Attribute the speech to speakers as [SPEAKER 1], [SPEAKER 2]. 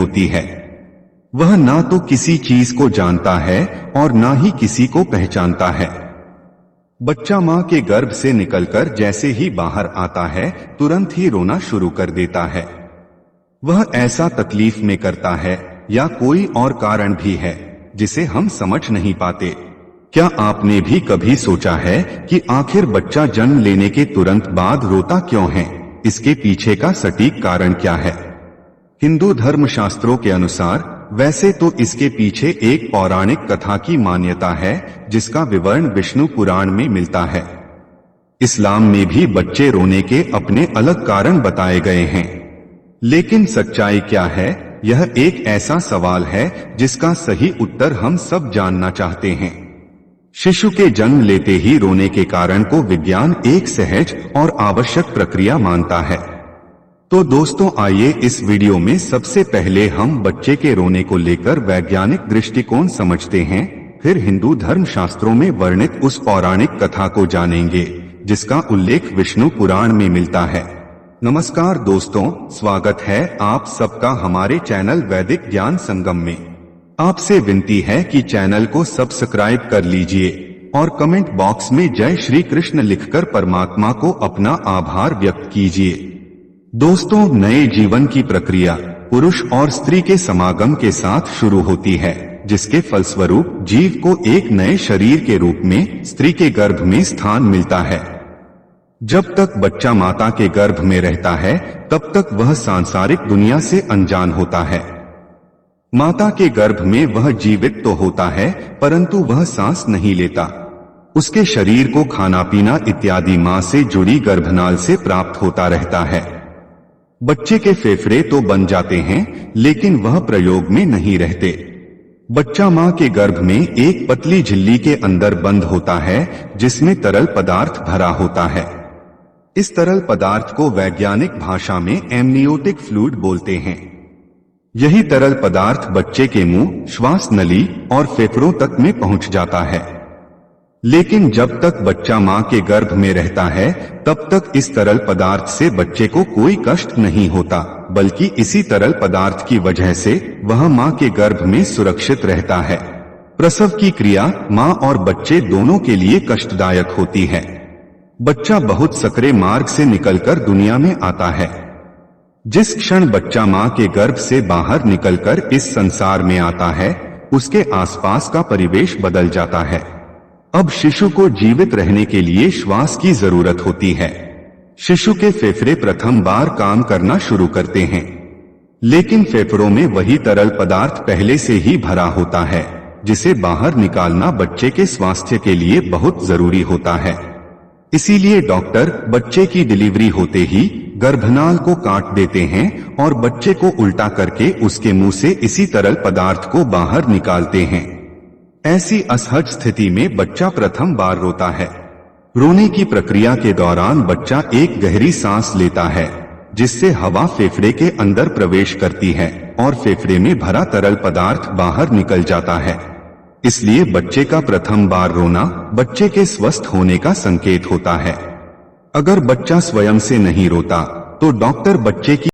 [SPEAKER 1] होती है। वह ना तो किसी चीज को जानता है और ना ही किसी को पहचानता है। बच्चा मां के गर्भ से निकलकर जैसे ही बाहर आता है तुरंत ही रोना शुरू कर देता है। वह ऐसा तकलीफ में करता है या कोई और कारण भी है जिसे हम समझ नहीं पाते। क्या आपने भी कभी सोचा है कि आखिर बच्चा जन्म लेने के तुरंत बाद रोता क्यों है? इसके पीछे का सटीक कारण क्या है? हिंदू धर्मशास्त्रों के अनुसार वैसे तो इसके पीछे एक पौराणिक कथा की मान्यता है जिसका विवरण विष्णु पुराण में मिलता है। इस्लाम में भी बच्चे रोने के अपने अलग कारण बताए गए हैं। लेकिन सच्चाई क्या है, यह एक ऐसा सवाल है जिसका सही उत्तर हम सब जानना चाहते हैं। शिशु के जन्म लेते ही रोने के कारण को विज्ञान एक सहज और आवश्यक प्रक्रिया मानता है। तो दोस्तों आइए इस वीडियो में सबसे पहले हम बच्चे के रोने को लेकर वैज्ञानिक दृष्टिकोण समझते हैं, फिर हिंदू धर्मशास्त्रों में वर्णित उस पौराणिक कथा को जानेंगे जिसका उल्लेख विष्णु पुराण में मिलता है। नमस्कार दोस्तों, स्वागत है आप सबका हमारे चैनल वैदिक ज्ञान संगम में। आपसे विनती है कि चैनल को सब्सक्राइब कर लीजिए और कमेंट बॉक्स में जय श्री कृष्ण लिखकर परमात्मा को अपना आभार व्यक्त कीजिए। दोस्तों, नए जीवन की प्रक्रिया पुरुष और स्त्री के समागम के साथ शुरू होती है, जिसके फलस्वरूप जीव को एक नए शरीर के रूप में स्त्री के गर्भ में स्थान मिलता है। जब तक बच्चा माता के गर्भ में रहता है तब तक वह सांसारिक दुनिया से अनजान होता है। माता के गर्भ में वह जीवित तो होता है परंतु वह सांस नहीं लेता। उसके शरीर को खाना पीना इत्यादि मां से जुड़ी गर्भनाल से प्राप्त होता रहता है। बच्चे के फेफड़े तो बन जाते हैं लेकिन वह प्रयोग में नहीं रहते। बच्चा मां के गर्भ में एक पतली झिल्ली के अंदर बंद होता है जिसमें तरल पदार्थ भरा होता है। इस तरल पदार्थ को वैज्ञानिक भाषा में एमनियोटिक फ्लूइड बोलते हैं। यही तरल पदार्थ बच्चे के मुंह, श्वास नली और फेफड़ों तक में पहुंच जाता है। लेकिन जब तक बच्चा मां के गर्भ में रहता है तब तक इस तरल पदार्थ से बच्चे को कोई कष्ट नहीं होता, बल्कि इसी तरल पदार्थ की वजह से वह मां के गर्भ में सुरक्षित रहता है। प्रसव की क्रिया मां और बच्चे दोनों के लिए कष्टदायक होती है। बच्चा बहुत सकरे मार्ग से निकलकर दुनिया में आता है। जिस क्षण बच्चा मां के गर्भ से बाहर निकलकर इस संसार में आता है उसके आसपास का परिवेश बदल जाता है। अब शिशु को जीवित रहने के लिए श्वास की जरूरत होती है। शिशु के फेफड़े प्रथम बार काम करना शुरू करते हैं, लेकिन फेफड़ों में वही तरल पदार्थ पहले से ही भरा होता है जिसे बाहर निकालना बच्चे के स्वास्थ्य के लिए बहुत जरूरी होता है। इसीलिए डॉक्टर बच्चे की डिलीवरी होते ही गर्भनाल को काट देते हैं और बच्चे को उल्टा करके उसके मुंह से इसी तरल पदार्थ को बाहर निकालते हैं। ऐसी असहज स्थिति में बच्चा प्रथम बार रोता है। रोने की प्रक्रिया के दौरान बच्चा एक गहरी सांस लेता है जिससे हवा फेफड़े के अंदर प्रवेश करती है और फेफड़े में भरा तरल पदार्थ बाहर निकल जाता है। इसलिए बच्चे का प्रथम बार रोना बच्चे के स्वस्थ होने का संकेत होता है। अगर बच्चा स्वयं से नहीं रोता तो डॉक्टर बच्चे की